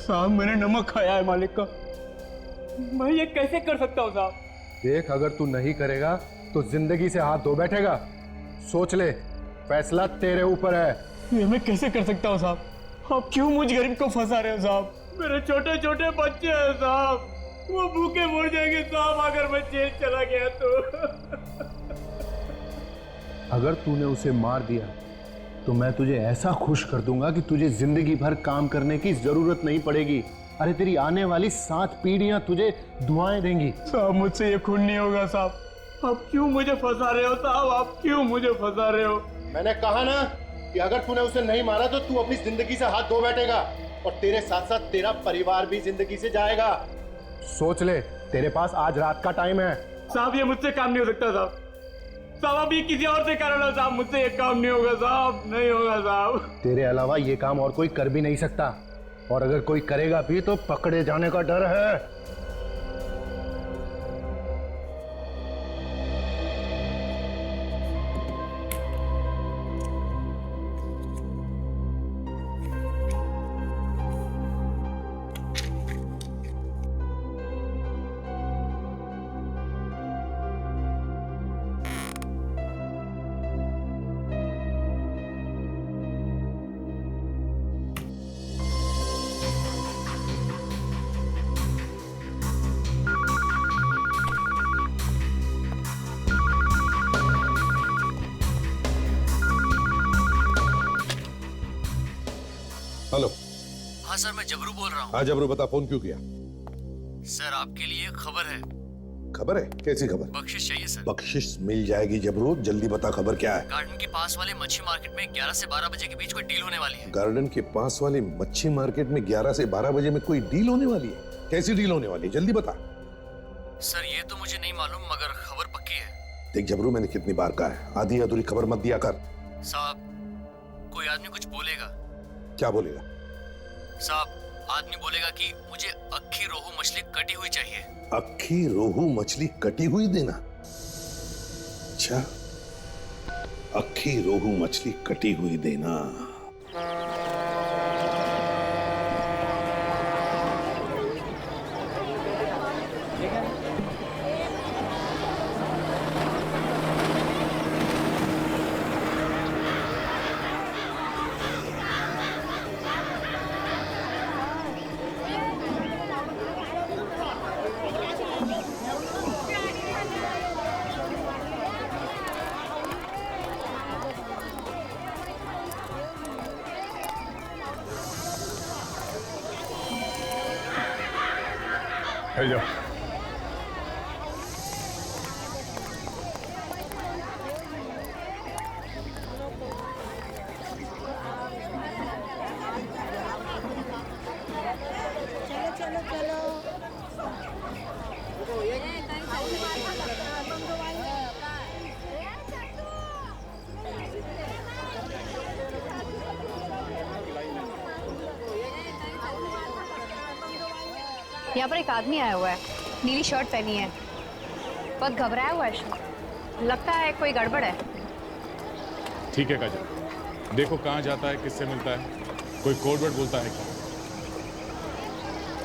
साहब मैंने नमक खाया है मालिक का। मैं ये कैसे कर सकता हूँ साहब? देख, अगर तू नहीं करेगा तो जिंदगी से हाथ धो बैठेगा। सोच ले, फैसला तेरे ऊपर है। ये मैं कैसे कर सकता हूँ साहब? आप क्यों मुझ गरीब को फंसा रहे हो साहब? मेरे छोटे छोटे बच्चे हैं साहब, वो भूखे मर जाएंगे साहब अगर मैं जेल चला गया तो। अगर तूने उसे मार दिया तो मैं तुझे ऐसा खुश कर दूंगा कि तुझे जिंदगी भर काम करने की जरूरत नहीं पड़ेगी। अरे तेरी आने वाली 7 पीढ़ियां तुझे दुआएं देंगी। साहब मुझसे ये खून नहीं होगा साहब। आप क्यों मुझे फंसा रहे हो साहब? आप क्यों मुझे फंसा रहे हो? मैंने कहा ना कि अगर तूने उसे नहीं मारा तो तू अपनी जिंदगी से हाथ धो बैठेगा और तेरे साथ साथ तेरा परिवार भी जिंदगी से जाएगा। सोच ले, तेरे पास आज रात का टाइम है। साहब ये मुझसे काम नहीं हो सकता साहब। साहब आप ये किसी और से कर लो साहब, मुझसे ये काम नहीं होगा साहब, नहीं होगा साहब। तेरे अलावा ये काम और कोई कर भी नहीं सकता, और अगर कोई करेगा भी तो पकड़े जाने का डर है। हेलो। हाँ सर, मैं जबरू बोल रहा हूँ। हाँ जबरू, बता, फोन क्यों किया? सर आपके लिए खबर है। खबर है? कैसी खबर? बख्शिश चाहिए सर। बख्शिश मिल जाएगी जबरू, जल्दी बता खबर क्या है। गार्डन के पास वाले मच्छी मार्केट में 11 से 12 बजे के बीच कोई डील होने वाली है। गार्डन के पास वाली मच्छी मार्केट में 11 से 12 बजे में कोई डील होने वाली है? कैसी डील होने वाली है, जल्दी बता। सर ये तो मुझे नहीं मालूम, मगर खबर पक्की है। देख जबरू, मैंने कितनी बार कहा है, आधी अधूरी खबर मत दिया कर। साहब कोई आदमी कुछ बोलेगा। क्या बोलेगा? साहब आदमी बोलेगा कि मुझे अक्खी रोहू मछली कटी हुई चाहिए। अक्खी रोहू मछली कटी हुई देना? अच्छा, अक्खी रोहू मछली कटी हुई देना। जाओ। यहाँ पर एक आदमी आया हुआ है, नीली शर्ट पहनी है, बहुत घबराया हुआ है, लगता है कोई गड़बड़ है। ठीक है काजल, देखो कहाँ जाता है, किससे मिलता है, कोई कोड वर्ड बोलता है क्या,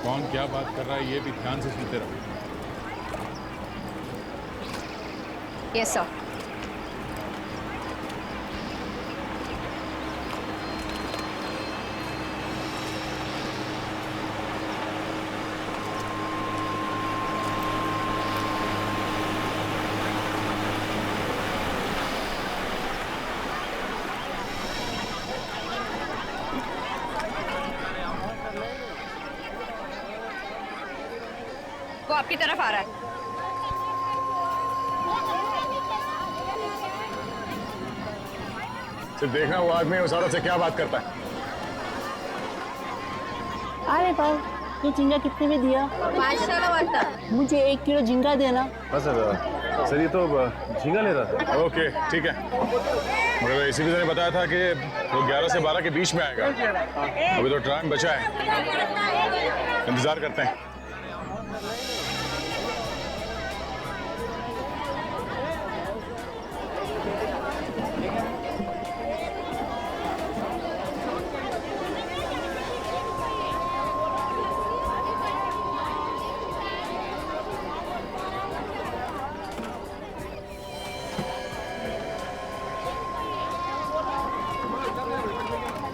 कौन क्या बात कर रहा है, ये भी ध्यान से सुनते रहो। Yes sir. वो आपकी तरफ आ रहा है। सिर्फ देखना वो आदमी उस औरत से क्या बात करता है। अरे भाई, ये झींगा कितने में दिया? 500 का बनता। मुझे 1 किलो झींगा देना। बस सर ये तो झींगा ले रहा था। ओके ठीक है, मगर इसी ने बताया था कि वो 11 से 12 के बीच में आएगा। अभी तो टाइम बचा है, इंतजार करते हैं।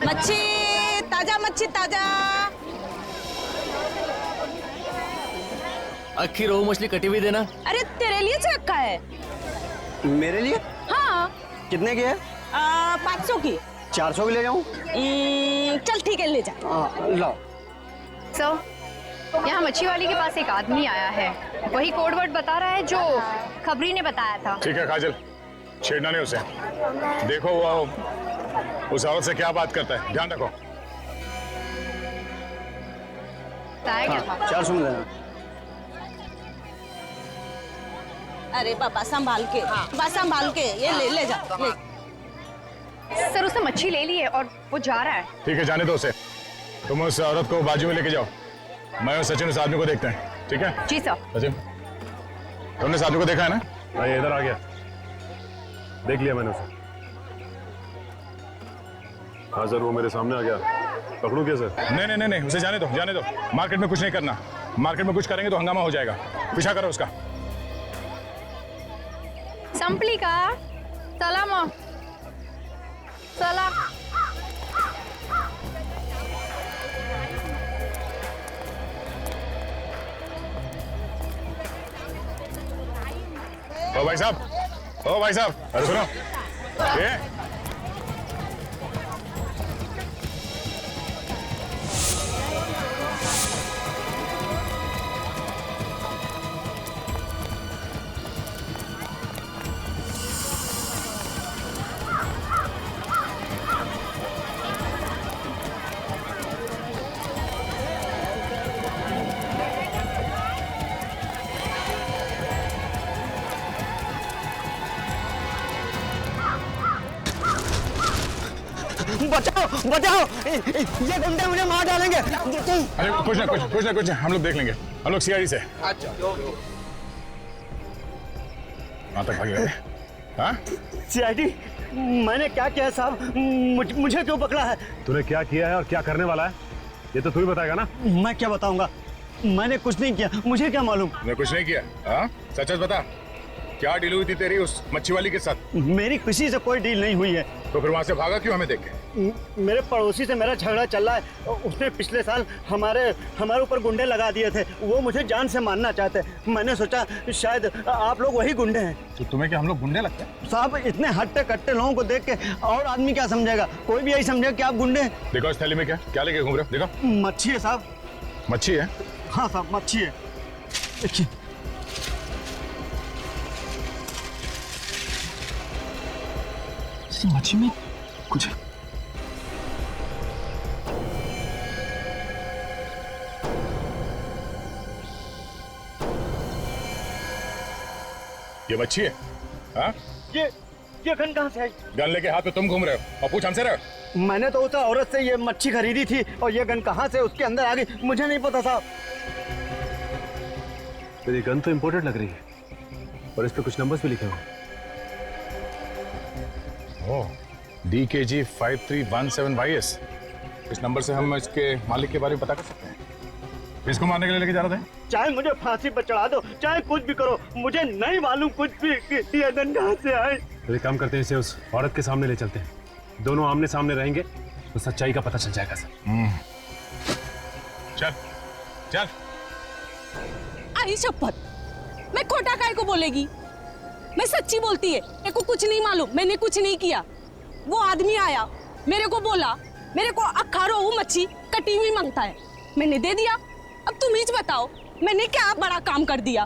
मच्छी ताजा। अक्खी रोहू मछली कटी हुई देना। अरे तेरे लिए से रखा है। मेरे लिए? हाँ। कितने की है? 500 की। 400 की ले जाऊं? चल ठीक है, ले जा। लाओ। सर, यहाँ मच्छी वाली के पास एक आदमी आया है, वही कोड वर्ड बता रहा है जो खबरी ने बताया था। ठीक है काजल, छेड़ना नहीं उसे। देखो वो उस औरत से क्या बात करता है, ध्यान रखो। बताया क्या था? 400 में देना। अरे पापा संभाल के, संभाल के, ये ले जा ले। सर, उसने मच्छी ले ली है और वो जा रहा है। ठीक है, जाने दो उसे। तुम उस औरत को बाजू में लेके जाओ, मैं और सचिन उस आदमी को देखते हैं। ठीक है जी सर। सचिन, तुमने इस आदमी को देखा है ना? हाँ, ये इधर आ गया, देख लिया मैंने उसे। हाँ सर, वो मेरे सामने आ गया, पकड़ूं क्या सर? नहीं, उसे जाने दो, जाने दो। मार्केट में कुछ नहीं करना, मार्केट में कुछ करेंगे तो हंगामा हो जाएगा। पीछा करो उसका। संपली का सलाम सलाम। ओ भाई साहब, अरे सुनो ये बचाओ, ये गुंडे मुझे मार डालेंगे। अरे कुछ ना, हम लोग देख लेंगे। हम लोग सीआईडी से। अच्छा, वहां तक भागे। हाँ? सीआईडी? मैंने क्या किया साहब? मुझे क्यों पकड़ा है? तूने क्या किया है और क्या करने वाला है, ये तो तू ही बताएगा ना। मैं क्या बताऊंगा? मैंने कुछ नहीं किया, मुझे क्या मालूम? तूने कुछ नहीं किया? हाँ, सच बता, क्या डील हुई थी तेरी उस मच्छी वाली के साथ? मेरी किसी से कोई डील नहीं हुई है। तो फिर वहां से भागा क्यों हमें देख के? मेरे पड़ोसी से मेरा झगड़ा चल रहा है। उसने पिछले साल हमारे ऊपर गुंडे लगा दिए थे। वो मुझे जान से मारना चाहते। मैंने सोचा शायद आप लोग वही गुंडे हैं। तो तुम्हें क्या हम लोग गुंडे लगते हैं? साहब, इतने हट्टे कट्टे लोगों को देख के और आदमी क्या समझेगा? कोई भी यही समझेगा कि आप गुंडे हैं। देखो इस थैली में क्या लेके घूम रहे हो? देखो। मच्छी है साहब। मच्छी है? हाँ साहब, मच्छी है। देखिए, मच्छी में कुछ है। ये मच्छी है? हाँ? ये गन कहाँ से आई? गन लेके हाथ में तुम घूम रहे हो और पूछ हमसे रहे हो? मैंने तो उस औरत से ये मच्छी खरीदी थी और ये गन कहाँ से उसके अंदर आ गई मुझे नहीं पता साहब। तेरी गन तो इम्पोर्टेड लग रही है और इस पे कुछ नंबर्स भी लिखे हुए हैं। DKG 5317YS। इस नंबर से हम इसके मालिक के बारे में पता कर सकते हैं। इसको मारने के लिए लेके जा रहे थे? चाहे मुझे फांसी पर चढ़ा दो, चाहे कुछ भी करो, मुझे नहीं मालूम कुछ भी कि ये गन कहाँ से आए। तो एक काम करते हैं, इसे उस औरत के सामने ले चलते हैं, दोनों आमने सामने रहेंगे तो सच्चाई का पता चल जाएगा सर। चल। आई शपथ, मैं खोटा काय को बोलेगी? मैं सच्ची बोलती है। मेरे को कुछ नहीं मालूम, मैंने कुछ नहीं किया। वो आदमी आया, मेरे को बोला मेरे को अक्खा रोहू मच्छी कटी हुई मांगता है, मैंने दे दिया। अब तुम ही बताओ मैंने क्या बड़ा काम कर दिया?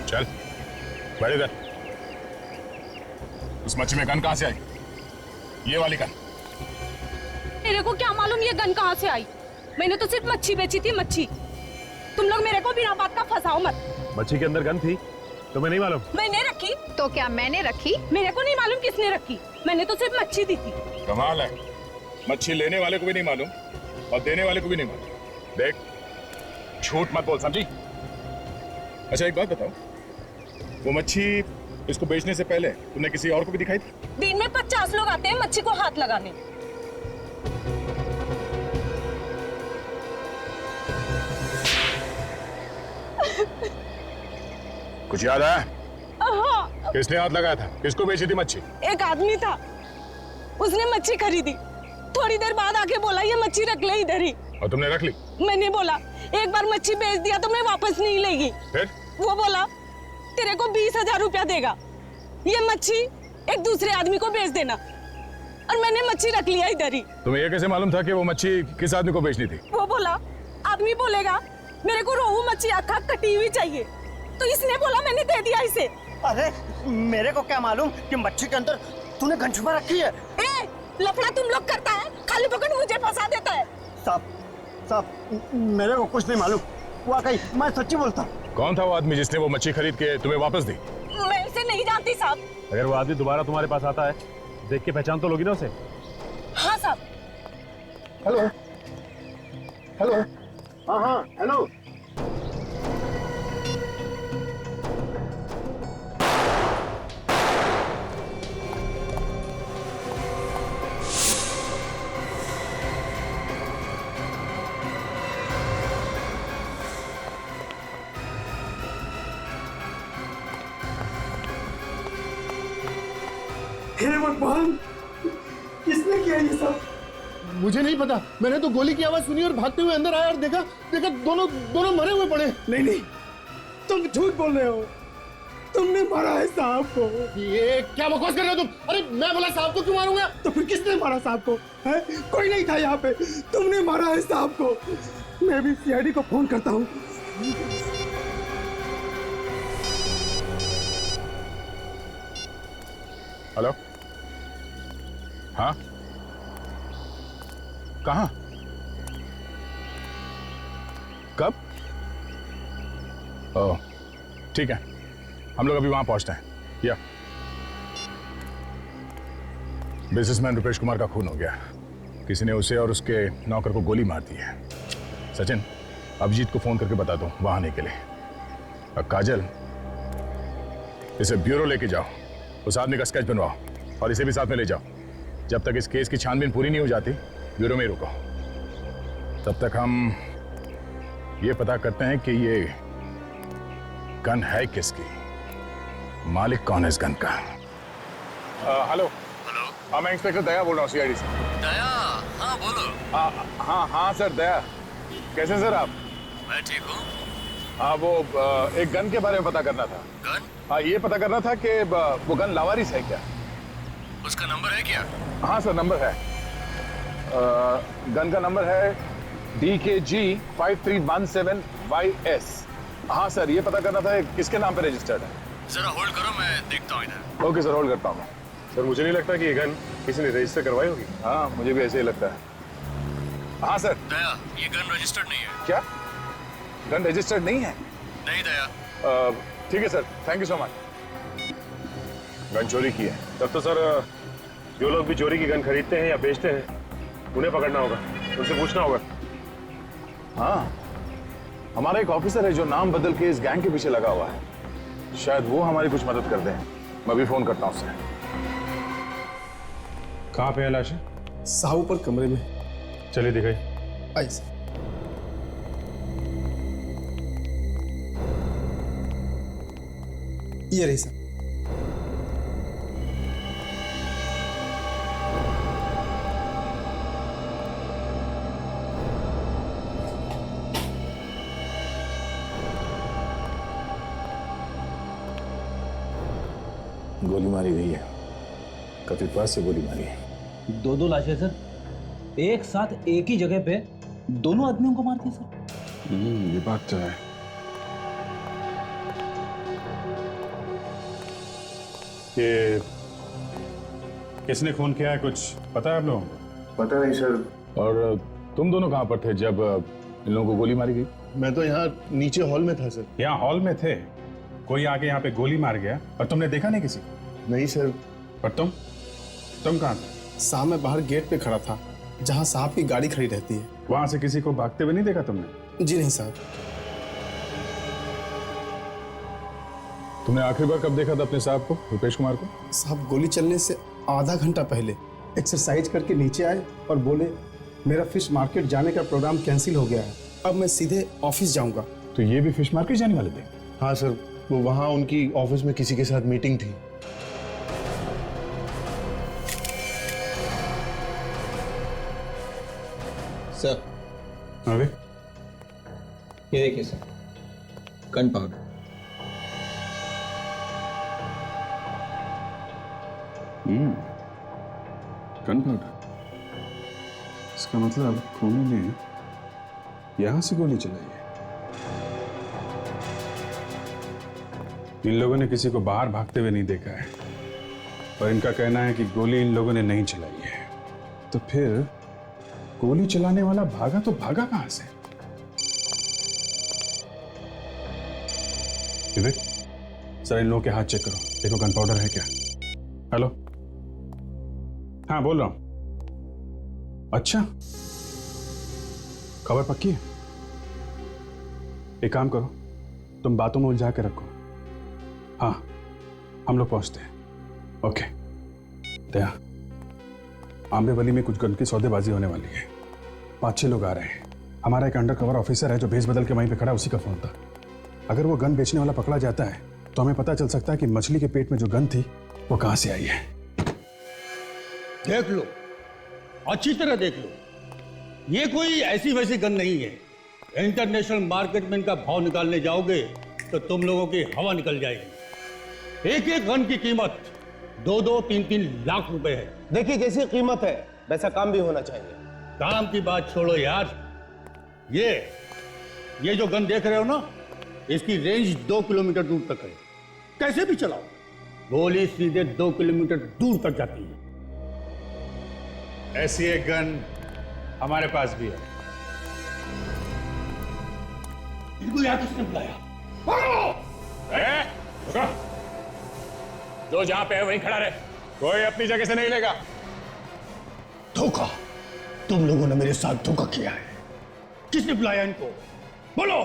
चल बैठ इधर। उस मच्छी में गन कहाँ से आई? ये वाली गन? मेरे को क्या मालूम ये गन कहाँ से आई? मैंने तो सिर्फ मच्छी बेची थी, मच्छी। तुम लोग मेरे को बिना बात का फंसाओ मत। मच्छी के अंदर गन थी तुम्हें नहीं मालूम? मैंने रखी। तो क्या मैंने रखी? मेरे को नहीं मालूम किसने रखी, मैंने तो सिर्फ मच्छी दी थी। कमाल है, मच्छी लेने वाले को भी नहीं मालूम और देने वाले को भी नहीं मालूम। देख, झूठ मत बोल, समझी? अच्छा एक बात बताओ, वो मच्छी इसको बेचने से पहले तुमने किसी और को भी दिखाई थी? दिन में 50 लोग आते हैं मच्छी को हाथ लगाने। कुछ याद आया? हाँ, किसने हाथ लगाया था? किसको बेची थी मच्छी? एक आदमी था, उसने मच्छी खरीदी, थोड़ी देर बाद आके बोला ये मच्छी रख ले इधर ही। और तुमने रख ली? मैंने बोला एक बार मच्छी बेच दिया तो मैं वापस नहीं लेगी। फिर? वो बोला तेरे को 20,000 रुपया देगा, ये मच्छी एक दूसरे आदमी को बेच देना, और मैंने मच्छी रख लिया इधर ही। तुम्हें ये कैसे मालूम था कि वो मच्छी किस आदमी को बेचनी थी? वो बोला आदमी बोलेगा मेरे को रोहू मच्छी आखा कटी हुई चाहिए, तो इसने बोला मैंने दे दिया इसे। अरे मेरे को क्या मालूम कि मच्छी के अंदर तूने गन छुपा रखी है। ए, लफड़ा तुम लोग करता है, खाली पकड़ मुझे फंसा देता है। साहब मेरे को कुछ नहीं मालूम, वाकई मैं सच्ची बोलता हूँ। कौन था वो आदमी जिसने वो मच्छी खरीद के तुम्हें वापस दी? मैं इसे नहीं जानती साहब। अगर वो आदमी दोबारा तुम्हारे पास आता है, देख के पहचान तो लोगी ना उसे? हाँ साहब। हेलो हेलो, हाँ हाँ हेलो। हे भगवान, किसने किया ये सब? मुझे नहीं पता, मैंने तो गोली की आवाज सुनी और भागते हुए अंदर आया और देखा दोनों मरे हुए पड़े। नहीं, तुम झूठ बोल रहे हो, तुमने मारा है साहब को। ये क्या बकवास कर रहे हो तुम? अरे मैं बोला साहब को क्यों मारूंगा? तो फिर किसने मारा साहब को? है? कोई नहीं था यहाँ पे, तुमने मारा है साहब को। मैं भी सीआईडी को फोन करता हूँ। हेलो, हाँ, कहाँ, कब? ओह, ठीक है, हम लोग अभी वहां पहुंचते हैं। या बिजनेसमैन रुपेश कुमार का खून हो गया, किसी ने उसे और उसके नौकर को गोली मार दी है। सचिन, अभिजीत को फोन करके बता दो वहां आने के लिए। अब काजल, इसे ब्यूरो लेके जाओ, उस आदमी का स्केच बनवाओ और इसे भी साथ में ले जाओ। जब तक इस केस की छानबीन पूरी नहीं हो जाती, ब्यूरो में ही रुको। तब तक हम ये पता करते हैं कि ये गन है किसकी, मालिक कौन है इस गन का। हेलो। हेलो। हाँ, मैं इंस्पेक्टर दया बोल रहा हूँ सीआईडी से। दया? हाँ बोलो। हाँ सर, दया। कैसे सर आप? मैं ठीक हूँ। हाँ, वो एक गन के बारे में पता करना था। गन? हाँ, ये पता करना था कि वो गन लावारिस है क्या? उसका नंबर है क्या? हाँ सर, नंबर है। गन का नंबर है DKG 5317YS। हाँ सर, ये पता करना था किसके नाम पे रजिस्टर्ड है। जरा होल्ड करो, मैं देखता हूँ इधर। ओके सर, होल्ड करता हूँ मैं। सर मुझे नहीं लगता कि ये गन किसी ने रजिस्टर करवाई होगी। हाँ, मुझे भी ऐसे ही लगता है। हाँ सर। दया, ये गन रजिस्टर्ड नहीं है। क्या? गन रजिस्टर्ड नहीं है? नहीं दया। ठीक है sir, thank you so much. Gun चोरी की है। तब तो सर जो लोग भी चोरी की गन खरीदते हैं या बेचते हैं, उन्हें पकड़ना होगा, उनसे पूछना होगा। हाँ, हमारा एक ऑफिसर है जो नाम बदल के इस गैंग के पीछे लगा हुआ है, शायद वो हमारी कुछ मदद कर दें। मैं भी फोन करता हूँ उससे। कहाँ पे है लाश? साहब ऊपर कमरे में। चलिए दिखाई। ऐसे ये रही साहब। गोली मारी गई है, काफी पास से गोली मारी है। दो लाशें सर, एक साथ एक ही जगह पे दोनों आदमियों को मार दिया सर। ये बात तो है। ये किसने खून किया है, कुछ पता है आप लोगों को? पता नहीं सर। और तुम दोनों कहाँ पर थे जब इन लोगों को गोली मारी गई? मैं तो यहाँ नीचे हॉल में था सर। यहाँ हॉल में थे, कोई आके यहाँ पे गोली मार गया और तुमने देखा नहीं किसी? नहीं सर। पर तुम कहाँ थे? साहब मैं बाहर गेट पे खड़ा था, जहाँ साहब की गाड़ी खड़ी रहती है। वहां से किसी को भागते हुए नहीं देखा तुमने? जी नहीं साहब। तुमने आखिरी बार कब देखा था अपने साहब को, रुपेश कुमार को? साहब गोली चलने से आधा घंटा पहले एक्सरसाइज करके नीचे आए और बोले मेरा फिश मार्केट जाने का प्रोग्राम कैंसिल हो गया है, अब मैं सीधे ऑफिस जाऊंगा। तो ये भी फिश मार्केट जाने वाले थे? हाँ सर, वो वहां उनकी ऑफिस में किसी के साथ मीटिंग थी। सर अरे ये देखिए sir, gun powder. Gun powder. इसका मतलब खूनी ने यहां से गोली चलाई है। इन लोगों ने किसी को बाहर भागते हुए नहीं देखा है और इनका कहना है कि गोली इन लोगों ने नहीं चलाई है। तो फिर गोली चलाने वाला भागा तो भागा कहां से? विवेक, सर इन लोगों के हाथ चेक करो, देखो गन पाउडर है क्या। हेलो, हाँ बोल रहा हूं। अच्छा, खबर पक्की है? एक काम करो, तुम बातों में उलझा के रखो। हाँ, हम लोग पहुंचते हैं। ओके। दया, आंबेवली में कुछ गन की सौदेबाजी होने वाली है। 5-6 लोग आ रहे हैं। हमारा एक अंडर कवर ऑफिसर है जो भेस बदल के वहीं पे खड़ा, उसी का फोन था। अगर वो गन बेचने वाला पकड़ा जाता है तो हमें पता चल सकता है कि मछली के पेट में जो गन थी वो कहां से आई है। देख लो, अच्छी तरह देख लो, ये कोई ऐसी वैसी गन नहीं है। इंटरनेशनल मार्केट में इनका भाव निकालने जाओगे तो तुम लोगों की हवा निकल जाएगी। एक एक गन की कीमत 2-2, 3-3 लाख रुपए है। देखिए कैसी कीमत है, वैसा काम भी होना चाहिए। काम की बात छोड़ो यार, ये जो गन देख रहे हो ना, इसकी रेंज 2 किलोमीटर दूर तक है। कैसे भी चलाओ, गोली सीधे 2 किलोमीटर दूर तक जाती है। ऐसी एक गन हमारे पास भी है। इनको यहाँ किसने बुलाया? जो जहां पे है वहीं खड़ा रहे, कोई अपनी जगह से नहीं लेगा। धोखा, तुम लोगों ने मेरे साथ धोखा किया है। किसने बुलाया इनको? बोलो,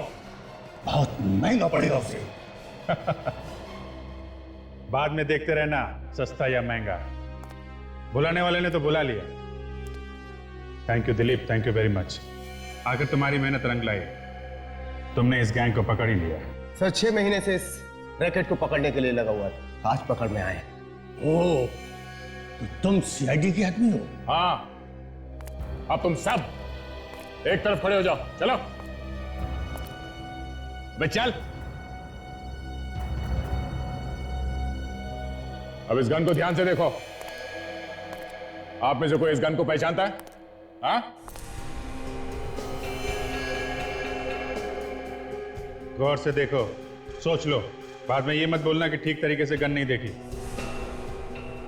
बहुत महंगा पड़ेगा उसे। बाद में देखते रहना सस्ता या महंगा। बुलाने वाले ने तो बुला लिया। Thank you Dilip, thank you very much. आखिर तुम्हारी मेहनत रंग लाई, तुमने इस गैंग को पकड़ ही लिया। सर 6 महीने से इस रैकेट को पकड़ने के लिए लगा हुआ था, आज पकड़ में आए। ओ, तो तुम सीआईडी के आदमी हो? हाँ, अब तुम सब एक तरफ खड़े हो जाओ। चलो बे चल। अब इस गन को ध्यान से देखो। आप में से कोई इस गन को पहचानता है? हाँ, गौर से देखो, सोच लो, बाद में ये मत बोलना कि ठीक तरीके से गन नहीं देखी।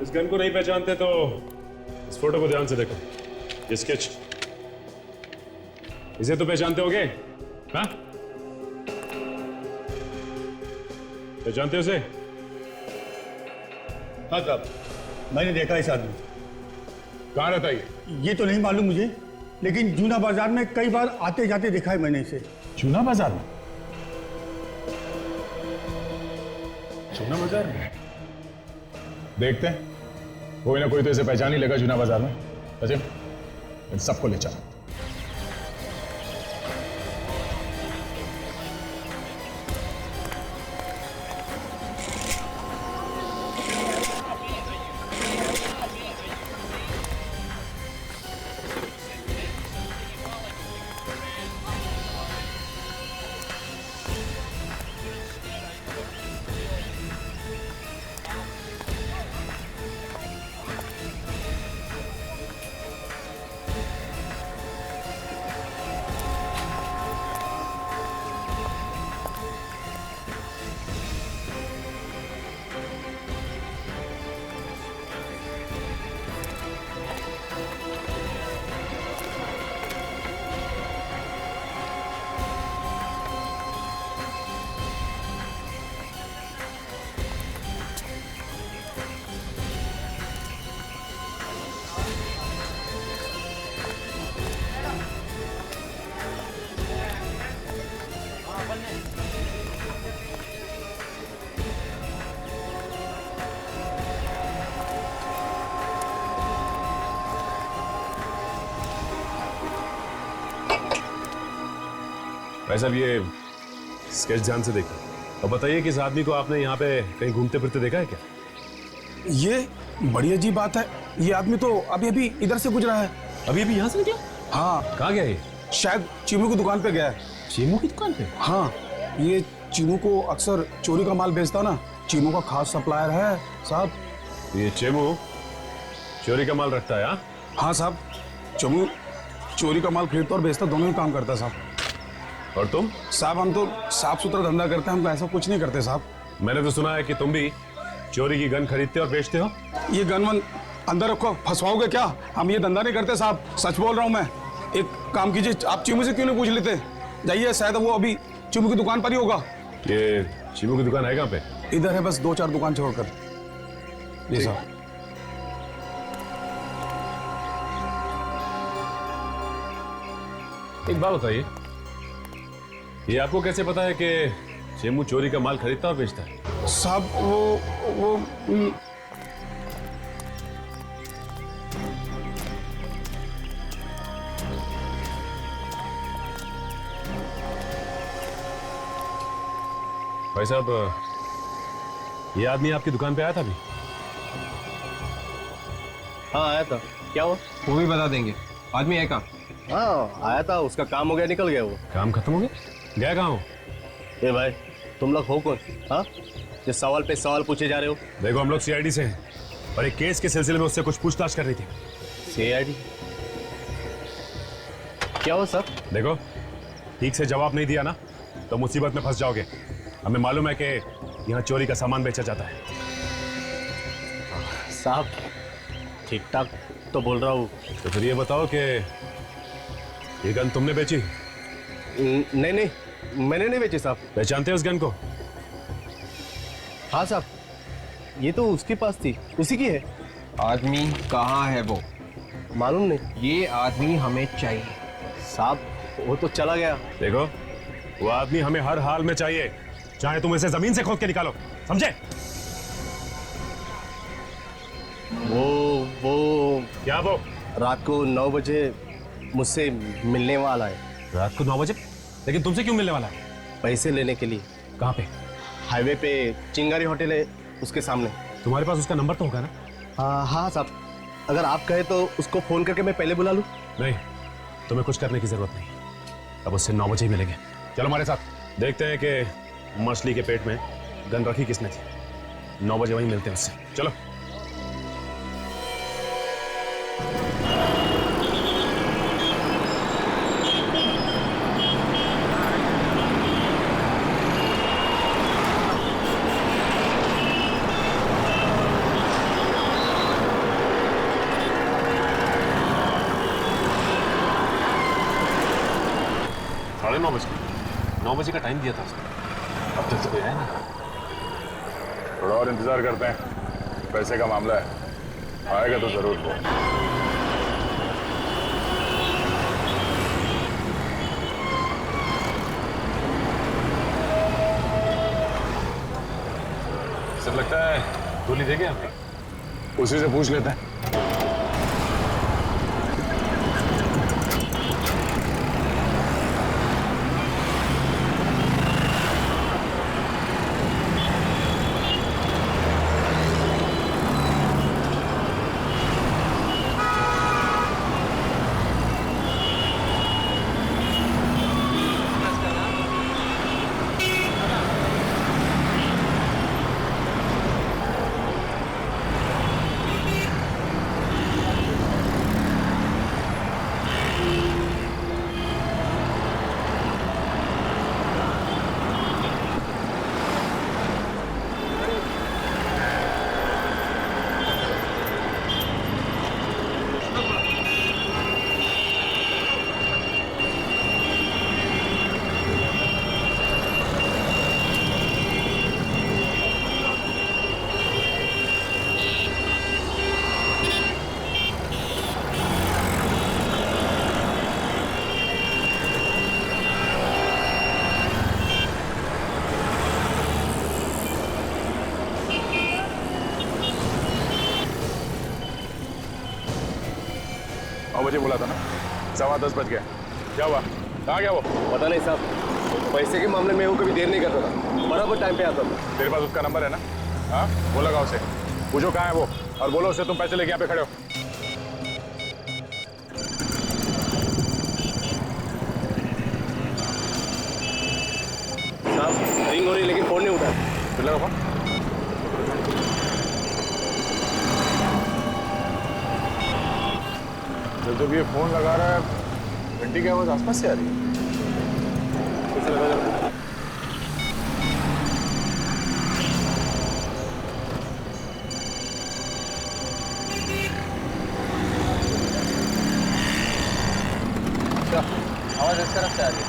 इस गन को नहीं पहचानते तो इस फोटो को ध्यान से देखो, ये स्केच, इसे तो पहचानते होगे? हाँ, पहचानते हो उसे? हाँ साहब, मैंने देखा इस आदमी। कहाँ रहता है ये तो नहीं मालूम मुझे, लेकिन जूना बाजार में कई बार आते जाते देखा है मैंने इसे। जूना बाजार में? जूना बाजार में देखते हैं, कोई ना कोई तो इसे पहचान ही लेगा जूना बाजार में। सचिन, इन सबको ले चल। भाई साहब, ये स्केच ध्यान से देखो। और बताइए कि इस आदमी को आपने यहाँ पे कहीं घूमते फिरते देखा है क्या? ये बड़ी अजीब बात है। ये आदमी तो अभी अभी इधर से गुजरा है। अभी अभी यहाँ से निकला? हाँ। कहाँ गया ये? शायद चीनू की दुकान पे गया है। चीनू की दुकान पे? हाँ, ये चीनू को अक्सर चोरी का माल बेचता ना, चीनू का खास सप्लायर है साहब। ये चेमू चोरी का माल रखता है? हाँ हाँ साहब, चीनू चोरी का माल खरीदता और बेचता दोनों ही काम करता है साहब। और तुम? साहब हम तो साफ सुथरा धंधा करते हैं, हम ऐसा कुछ नहीं करते साहब। मैंने तो सुना है कि तुम भी चोरी की गन खरीदते और बेचते हो। ये गन वन अंदर रखो, फंसवाओगे क्या? हम ये धंधा नहीं करते साहब, सच बोल रहा हूँ मैं। एक काम कीजिए, आप चीमू से क्यों नहीं पूछ लेते? जाइए, शायद वो अभी चीमू की दुकान पर ही होगा। ये चीमू की दुकान है कहाँ पे? इधर है, बस 2-4 दुकान छोड़कर। जी साहब। एक बात बताइए, ये आपको कैसे पता है कि चेमू चोरी का माल खरीदता और बेचता है? साहब वो भाई साहब, ये आदमी आपकी दुकान पे आया था अभी? हाँ आया था। क्या हुआ? वो भी बता देंगे। आदमी है कहाँ? हाँ आया था, उसका काम हो गया, निकल गया वो। काम खत्म हो गया? गया कहाँ हो? ए भाई, तुम लोग हो कौन? हाँ, ये सवाल पे सवाल पूछे जा रहे हो। देखो, हम लोग सीआईडी से हैं और एक केस के सिलसिले में उससे कुछ पूछताछ कर रही थी। सीआईडी? क्या हुआ सर? देखो, ठीक से जवाब नहीं दिया ना तो मुसीबत में फंस जाओगे। हमें मालूम है कि यहाँ चोरी का सामान बेचा जाता है। साहब ठीक ठाक तो बोल रहा हूँ। तो फिर ये बताओ कि ये गन तुमने बेची? नहीं नहीं, मैंने नहीं बेची साहब। पहचानते हो उस गन को? हाँ साहब, ये तो उसके पास थी, उसी की है। आदमी कहाँ है वो? मालूम नहीं। ये आदमी हमें चाहिए साहब। वो तो चला गया। देखो, वो आदमी हमें हर हाल में चाहिए, चाहे तुम इसे जमीन से खोद के निकालो, समझे? वो क्या वो? रात को 9 बजे मुझसे मिलने वाला है। रात को 9 बजे? लेकिन तुमसे क्यों मिलने वाला है? पैसे लेने के लिए। कहाँ पे? हाईवे पे चिंगारी होटल है, उसके सामने। तुम्हारे पास उसका नंबर तो होगा ना? हाँ साहब, अगर आप कहे तो उसको फोन करके मैं पहले बुला लूं। नहीं, तुम्हें कुछ करने की जरूरत नहीं। अब उससे 9 बजे ही मिलेंगे। चलो हमारे साथ, देखते हैं कि मछली के पेट में गन रखी किसने थी। 9 बजे वहीं मिलते हैं उससे। चलो। साढ़े 9 बजे? 9 बजे का टाइम दिया था उसने, अब तक तो कोई आया ना। थोड़ा और इंतजार करते हैं, पैसे का मामला है, आएगा तो जरूर वो। सब लगता है गोली देंगे हमें। उसी से पूछ लेते हैं। मुझे बोला था ना, 10:15 बज गया। क्या हुआ? कहाँ गया वो? पता नहीं साहब, पैसे के मामले में वो कभी देर नहीं करता था, बराबर टाइम पे आता था। तेरे पास उसका नंबर है ना? हाँ, वो लगाओ उसे, पूछो कहाँ है वो, और बोलो उसे तुम पैसे लेके यहाँ पे खड़े हो। साहब रिंग हो रही लेकिन फोन नहीं उठा। फिर लगाओ फोन। जब ये फोन लगा रहा है, घंटी की आवाज आसपास से आ रही है। आवाज इस तरफ से आ रही है।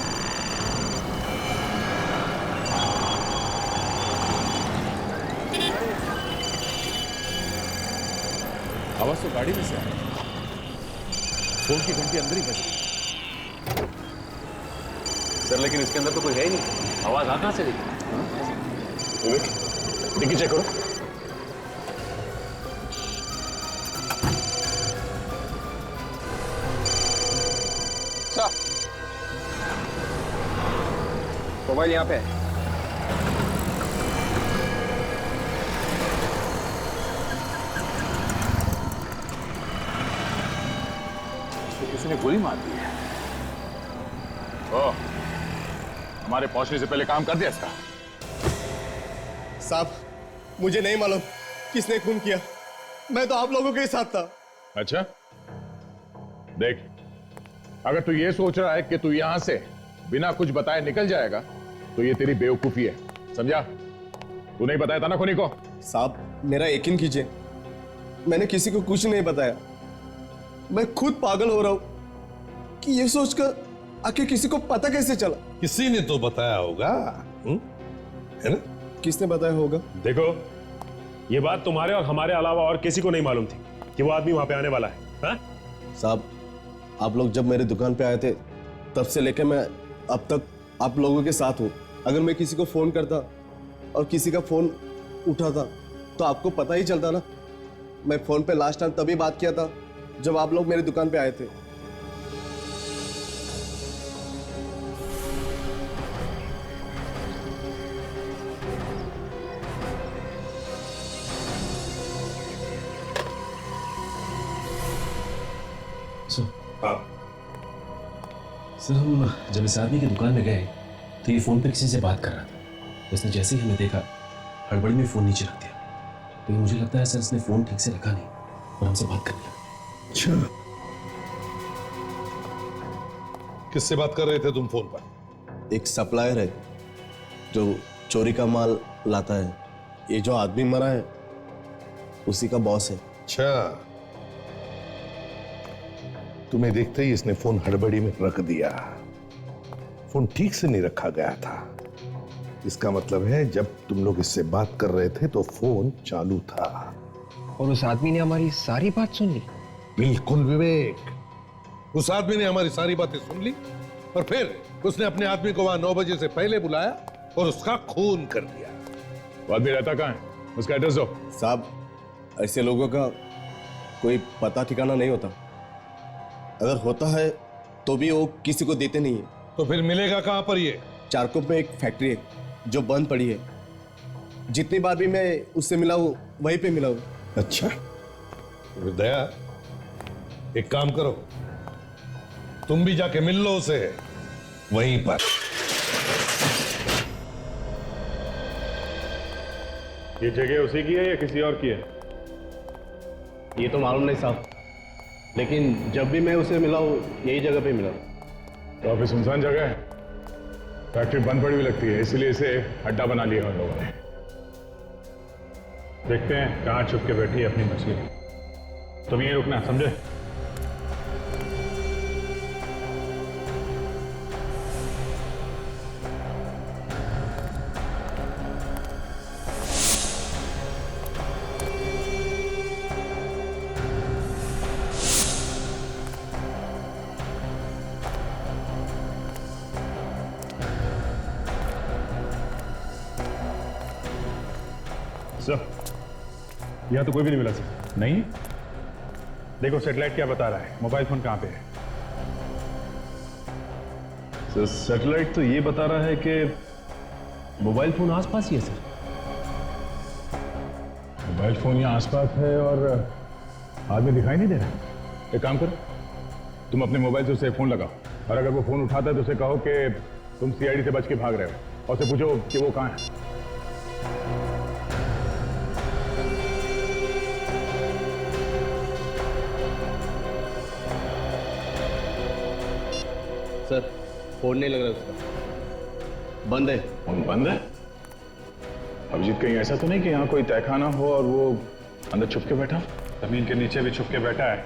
आवाज तो गाड़ी में से आ रही है, फोन की घंटी अंदर ही बज रही। सर लेकिन इसके अंदर तो कोई है ही नहीं, आवाज आ कहां से रही? डिक्की चेक करो। मोबाइल यहाँ पे है। किसी ने गोली मार दी है। ओह, हमारे पहुंचने से पहले काम कर दिया इसका। साहब मुझे नहीं मालूम किसने खून किया, मैं तो आप लोगों के साथ था। अच्छा, देख, अगर तू ये सोच रहा है कि तू यहां से बिना कुछ बताए निकल जाएगा तो ये तेरी बेवकूफी है, समझा? तू नहीं बताया था ना खूनी को? साहब मेरा यकीन कीजिए, मैंने किसी को कुछ नहीं बताया। मैं खुद पागल हो रहा हूं कि ये सोचकर आखिर किसी को पता कैसे चला। किसी ने तो बताया होगा, है ना? किसने बताया होगा? देखो, ये बात तुम्हारे और हमारे अलावा और किसी को नहीं मालूम थी कि वो आदमी वहां पे आने वाला है। हा? साहब आप लोग जब मेरी दुकान पे आए थे तब से लेकर मैं अब तक आप लोगों के साथ हूं। अगर मैं किसी को फोन करता और किसी का फोन उठाता तो आपको पता ही चलता ना। मैं फोन पे लास्ट टाइम तभी बात किया था जब आप लोग मेरी दुकान पे आए थे। सर हम जब इस आदमी की दुकान में गए तो ये फोन पे किसी से बात कर रहा था। उसने जैसे ही हमें देखा हड़बड़ी में फोन नीचे रख दिया। लेकिन मुझे लगता है सर इसने फोन ठीक से रखा नहीं और हमसे बात करने लगा। अच्छा, किससे बात कर रहे थे तुम फोन पर? एक सप्लायर है जो चोरी का माल लाता है। ये जो आदमी मरा है उसी का बॉस है। अच्छा, तुम्हें देखते ही इसने फोन हड़बड़ी में रख दिया। फोन ठीक से नहीं रखा गया था। इसका मतलब है जब तुम लोग इससे बात कर रहे थे तो फोन चालू था। और उस आदमी ने हमारी सारी बात सुन ली। बिल्कुल विवेक, उस आदमी ने हमारी सारी बातें सुन ली और फिर उसने अपने आदमी को वहां 9 बजे से पहले बुलाया और उसका खून कर दिया। वो आदमी रहता कहाँ है? उसका एड्रेस दो। साहब ऐसे लोगों का कोई पता ठिकाना नहीं होता। अगर होता है तो भी वो किसी को देते नहीं है। तो फिर मिलेगा कहां पर ये? चारकोप में एक फैक्ट्री है जो बंद पड़ी है। जितनी बार भी मैं उससे मिला हूं वहीं पे मिला हूं। अच्छा, दया एक काम करो, तुम भी जाके मिल लो उसे वहीं पर। ये जगह उसी की है या किसी और की है? ये तो मालूम नहीं साहब, लेकिन जब भी मैं उसे मिला हूं यही जगह पे मिला। तो ऑफिस सुनसान जगह है, फैक्ट्री बंद पड़ी हुई लगती है, इसलिए इसे अड्डा बना लिया उन लोगों ने। देखते हैं कहाँ छुप के बैठी है अपनी मछली। तुम यहीं रुकना, समझे? सर, यहाँ तो कोई भी नहीं मिला सर। नहीं? देखो सेटेलाइट क्या बता रहा है, मोबाइल फोन कहाँ पे है? सैटेलाइट तो ये बता रहा है कि मोबाइल फोन आसपास ही है सर। मोबाइल फोन यहाँ आसपास है और आदमी दिखाई नहीं दे रहा। एक काम करो, तुम अपने मोबाइल से उसे फोन लगाओ और अगर वो फोन उठाता है तो उसे कहो कि तुम सीआईडी से बच के भाग रहे हो और उसे पूछो कि वो कहाँ है। सर फोन नहीं लग रहा उसका, बंद है। फोन बंद है? अभिजीत कहीं ऐसा तो नहीं कि यहाँ कोई तहखाना हो और वो अंदर छुप के बैठा? जमीन के नीचे भी छुप के बैठा है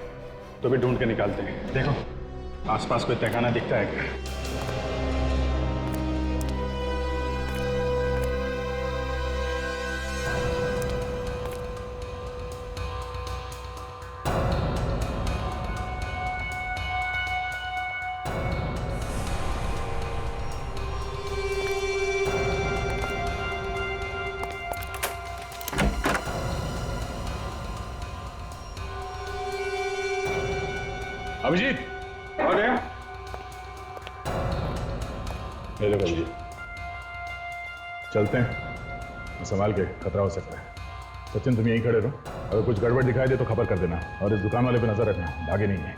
तो भी ढूंढ के निकालते हैं। देखो आसपास कोई तहखाना दिखता है क्या? अभिजीत आ गया? ले लो अभिजीत, चलते हैं, संभाल के, खतरा हो सकता है। सचिन तुम यहीं खड़े रहो, अगर कुछ गड़बड़ दिखाई दे तो खबर कर देना और इस दुकान वाले पे नजर रखना, भागे नहीं है।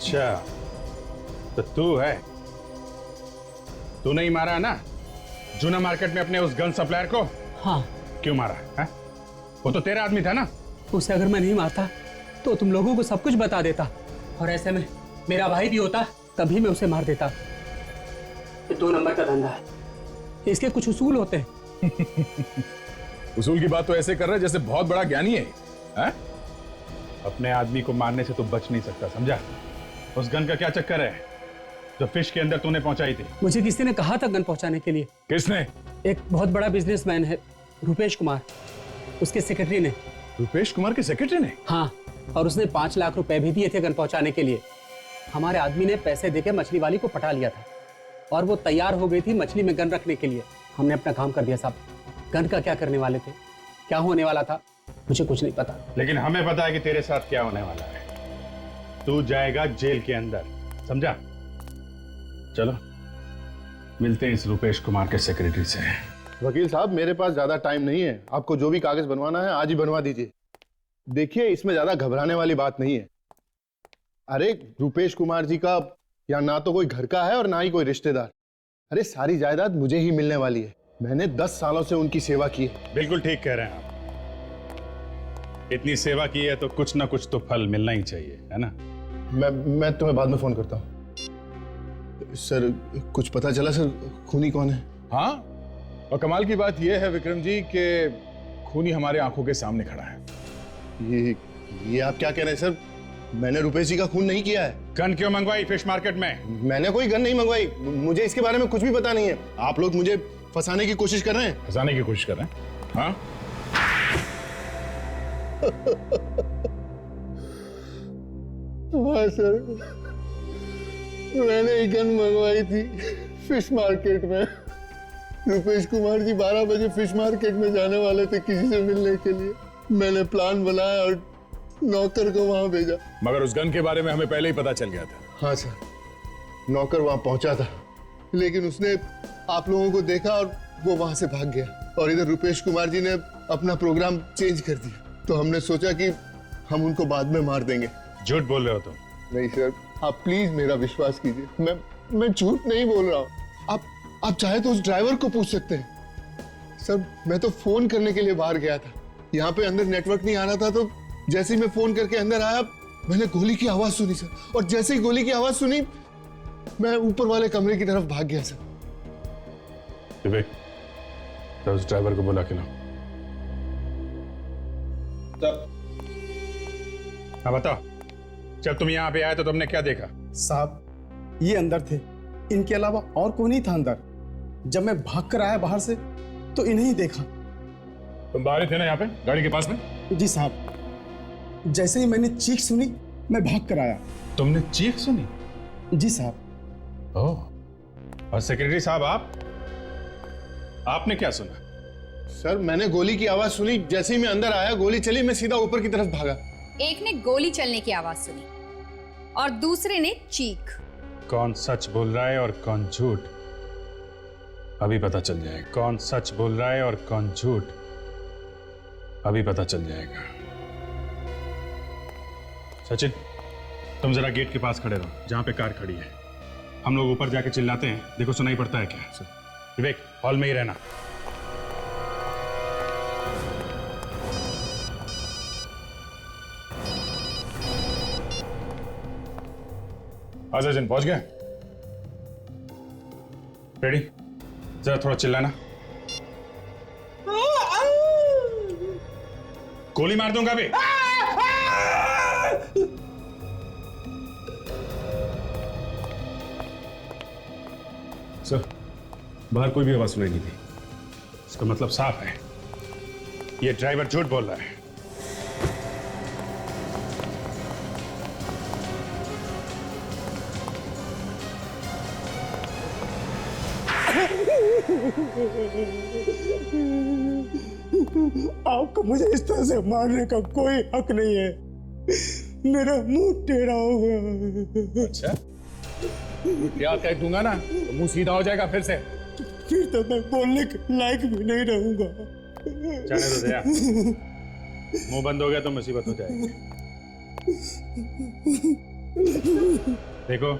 अच्छा तो तू है, तू नहीं मारा है ना जूना मार्केट में अपने उस गन सप्लायर को? हाँ। क्यों मारा है? वो तो तेरा आदमी था ना। उसे अगर मैं नहीं मारता तो तुम लोगों को सब कुछ बता देता, और ऐसे में मेरा भाई भी होता तभी मैं उसे मार देता। ये 2 नंबर का धंधा है, इसके कुछ उसूल होते हैं। उसूल की बात तो ऐसे कर रहा है जैसे बहुत बड़ा ज्ञानी है? अपने आदमी को मारने से तो बच नहीं सकता, समझा? उस गन का क्या चक्कर है जो फिश के अंदर तूने पहुंचाई थी? मुझे किसी ने कहा था गन पहुंचाने के लिए। किसने? एक बहुत बड़ा बिजनेसमैन है, रुपेश कुमार, उसके सेक्रेटरी ने। रुपेश कुमार के सेक्रेटरी ने? हाँ, और उसने 5 लाख रुपए भी दिए थे गन पहुंचाने के लिए। हमारे आदमी ने पैसे देके मछली वाली को पटा लिया था और वो तैयार हो गई थी मछली में गन रखने के लिए। हमने अपना काम कर दिया साहब। गन का क्या करने वाले थे, क्या होने वाला था, मुझे कुछ नहीं पता। लेकिन हमें पता है कि तेरे साथ क्या होने वाला है। तू जाएगा जेल के अंदर, समझा? चलो मिलते हैं इस रुपेश कुमार के सेक्रेटरी से। वकील साहब मेरे पास ज्यादा टाइम नहीं है, आपको जो भी कागज बनवाना है आज ही बनवा दीजिए। देखिए इसमें ज्यादा घबराने वाली बात नहीं है। अरे रुपेश कुमार जी का यहाँ ना तो कोई घर का है और ना ही कोई रिश्तेदार। अरे सारी जायदाद मुझे ही मिलने वाली है, मैंने 10 सालों से उनकी सेवा की है। बिल्कुल ठीक कह रहे हैं आप, इतनी सेवा की है तो कुछ ना कुछ तो फल मिलना ही चाहिए, है ना? मैं तुम्हें बाद में फोन करता हूँ। सर कुछ पता चला सर खूनी कौन है? हाँ, और कमाल की बात यह है विक्रम जी कि खूनी हमारे आंखों के सामने खड़ा है। ये आप क्या कह रहे हैं सर? मैंने रुपेश जी का खून नहीं किया है। गन क्यों मंगवाई फिश मार्केट में? मैंने कोई गन नहीं मंगवाई, मुझे इसके बारे में कुछ भी पता नहीं है। आप लोग मुझे फंसाने की कोशिश कर रहे हैं। फंसाने की कोशिश कर रहे हैं? हाँ हाँ सर, मैंने एक गन मंगवाई थी फिश मार्केट में। रुपेश कुमार जी 12 बजे फिश मार्केट में जाने वाले थे किसी से मिलने के लिए। मैंने प्लान बनाया और नौकर को वहां भेजा। मगर उस गन के बारे में हमें पहले ही पता चल गया था। हाँ सर, नौकर वहां पहुंचा था, लेकिन उसने आप लोगों को देखा और वो वहां से भाग गया, और इधर रुपेश कुमार जी ने अपना प्रोग्राम चेंज कर दिया। तो हमने सोचा कि हम उनको बाद में मार देंगे। झूठ बोल रहे हो तुम? नहीं सर, आप प्लीज मेरा विश्वास कीजिए, मैं झूठ नहीं बोल रहा हूँ। आप चाहे तो उस ड्राइवर को पूछ सकते हैं। सर मैं तो फोन करने के लिए बाहर गया था, यहाँ पे अंदर नेटवर्क नहीं आ रहा था, तो जैसे ही मैं फोन करके अंदर आया मैंने गोली की आवाज सुनी सर, और जैसे ही गोली की आवाज सुनी मैं ऊपर वाले कमरे की तरफ भाग गया सर। विवेक, तो उस ड्राइवर को बोला कि ना। हाँ बताओ, जब तुम यहाँ पे आए तो तुमने क्या देखा? साहब ये अंदर थे, इनके अलावा और कोई नहीं था अंदर। जब मैं भाग कर आया बाहर से तो इन्हें ही देखा। तुम बाहर ही थे ना यहाँ पे गाड़ी के पास में? जी साहब, जैसे ही मैंने चीख सुनी मैं भाग कर आया। तुमने चीख सुनी? जी साहब। ओह, और सेक्रेटरी साहब आपने क्या सुना? सर मैंने गोली की आवाज सुनी, जैसे ही मैं अंदर आया गोली चली, मैं सीधा ऊपर की तरफ भागा। एक ने गोली चलने की आवाज सुनी और दूसरे ने चीख। कौन सच बोल रहा है और कौन झूठ, अभी पता चल जाएगा। कौन सच बोल रहा है और कौन झूठ, अभी पता चल जाएगा। सचिन, तुम जरा गेट के पास खड़े रहो जहां पे कार खड़ी है। हम लोग ऊपर जाके चिल्लाते हैं, देखो सुनाई पड़ता है क्या। विवेक, हॉल में ही रहना। सचिन पहुंच गए? रेडी? जरा थोड़ा चिल्लाना। गोली मार दूंगा अभी। सर, बाहर कोई भी आवाज सुनाई नहीं थी। इसका मतलब साफ है, ये ड्राइवर झूठ बोल रहा है। आपको मुझे इस तरह से मारने का कोई हक नहीं है। मेरा मुंह टेढ़ा हो गया। अच्छा, क्या कह दूंगा ना तो मुंह सीधा हो जाएगा फिर से। फिर तो मैं बोलने के लायक भी नहीं रहूंगा। जाने दो दया, मुंह बंद हो गया तो मुसीबत हो जाएगी। देखो,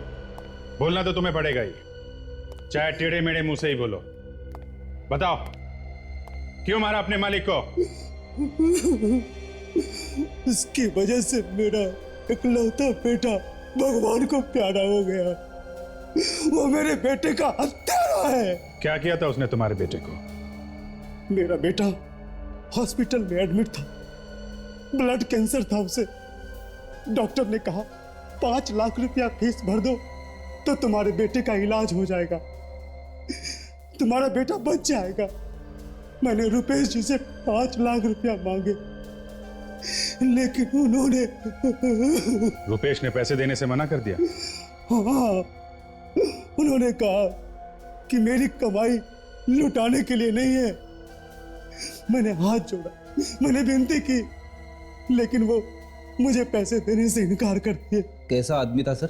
बोलना तो तुम्हें पड़ेगा ही, चाहे टेढ़े मेढ़े मुंह से ही बोलो। बताओ, क्यों मारा अपने मालिक को? इसकी वजह से मेरा इकलौता बेटा भगवान को प्यारा हो गया। वो मेरे बेटे का हत्यारा है। क्या किया था उसने तुम्हारे बेटे को? मेरा बेटा हॉस्पिटल में एडमिट था, ब्लड कैंसर था उसे। डॉक्टर ने कहा 5 लाख रुपया फीस भर दो तो तुम्हारे बेटे का इलाज हो जाएगा, तुम्हारा बेटा बच जाएगा। मैंने रुपेश जी से 5 लाख रुपया मांगे, लेकिन उन्होंने रुपेश ने पैसे देने से मना कर दिया? हाँ, उन्होंने कहा कि मेरी कमाई लुटाने के लिए नहीं है। मैंने हाथ जोड़ा, मैंने विनती की, लेकिन वो मुझे पैसे देने से इनकार कर दिए। कैसा आदमी था सर,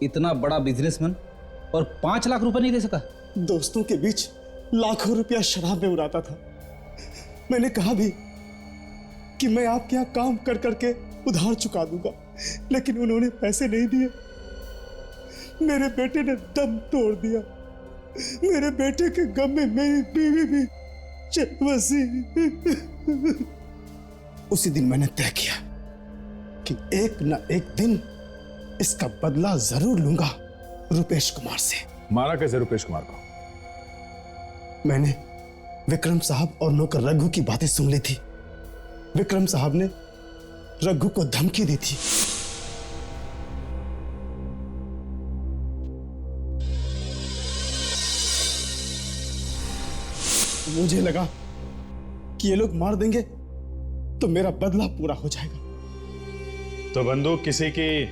इतना बड़ा बिजनेसमैन और 5 लाख रुपए नहीं दे सका? दोस्तों के बीच लाखों रुपया शराब में उड़ाता था। मैंने कहा भी कि मैं आपके यहाँ काम कर करके उधार चुका दूंगा, लेकिन उन्होंने पैसे नहीं दिए। मेरे बेटे ने दम तोड़ दिया। मेरे बेटे के गम में मेरी बीवी भी चल बसी। उसी दिन मैंने तय किया कि एक न एक दिन इसका बदला जरूर लूंगा रुपेश कुमार से। मारा कैसे रुपेश कुमार को? मैंने विक्रम साहब और नौकर रघु की बातें सुन ली थी। विक्रम साहब ने रघु को धमकी दी थी। मुझे लगा कि ये लोग मार देंगे तो मेरा बदला पूरा हो जाएगा। तो बंदूक किसी की,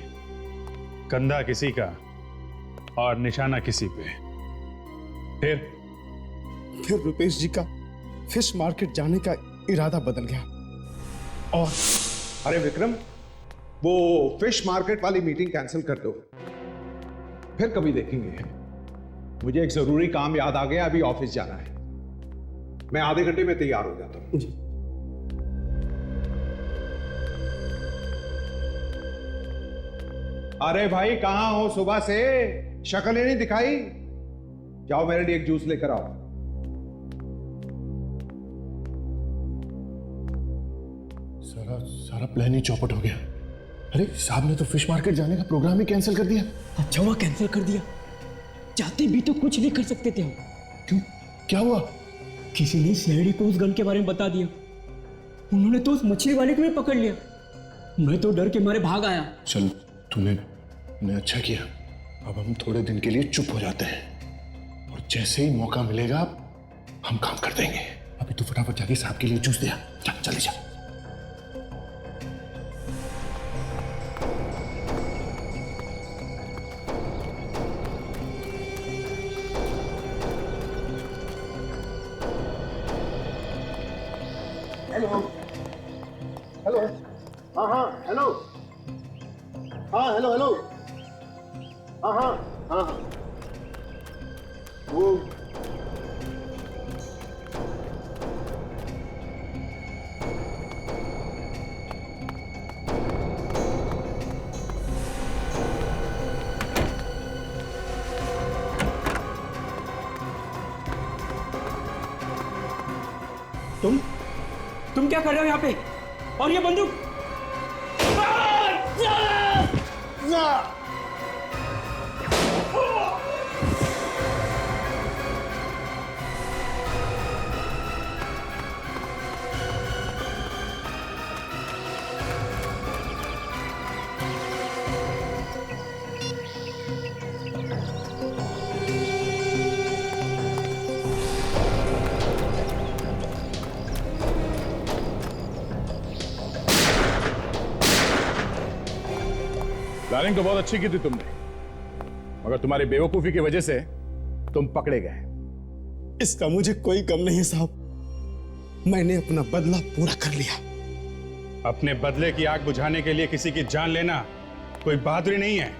कंधा किसी का और निशाना किसी पे। फिर रुपेश जी का फिश मार्केट जाने का इरादा बदल गया। और अरे विक्रम, वो फिश मार्केट वाली मीटिंग कैंसिल कर दो, फिर कभी देखेंगे। मुझे एक जरूरी काम याद आ गया, अभी ऑफिस जाना है। मैं आधे घंटे में तैयार हो जाता हूं। अरे भाई कहां हो सुबह से? शक्ल ही नहीं दिखाई। जाओ मेरे लिए एक जूस लेकर आओ। सारा प्लान ही चौपट हो गया। अरे साहब ने तो फिश मार्केट जाने का प्रोग्राम ही कैंसिल कर दिया। अच्छा हुआ कैंसिल कर दिया, चाहते भी तो कुछ नहीं कर सकते थे हम। क्यों, क्या हुआ? किसी ने सीआईडी को उस गन के बारे में बता दिया। उन्होंने तो उस मछली वाले को भी पकड़ लिया। मैं तो डर के मारे भाग आया। चल, तूने अच्छा किया। अब हम थोड़े दिन के लिए चुप हो जाते हैं और जैसे ही मौका मिलेगा हम काम कर देंगे। अभी तो फटाफट जाके साहब के लिए जूस दिया। चल चले जा। हेलो हेलो, हाँ हाँ हेलो, हाँ हेलो हेलो, हाँ हाँ हाँ हाँ, वो तुम क्या कर रहे हो यहाँ पे? और ये बंदूक? प्लानिंग तो बहुत अच्छी की थी तुमने, मगर तुम्हारी बेवकूफी की वजह से तुम पकड़े गए। इसका मुझे कोई गम नहीं है साहब। मैंने अपना बदला पूरा कर लिया। अपने बदले की आग बुझाने के लिए किसी की जान लेना कोई बहादुरी नहीं है।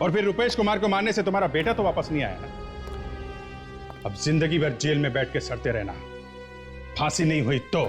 और फिर रुपेश कुमार को मारने से तुम्हारा बेटा तो वापस नहीं आया ना। अब जिंदगी भर जेल में बैठ के सड़ते रहना, फांसी नहीं हुई तो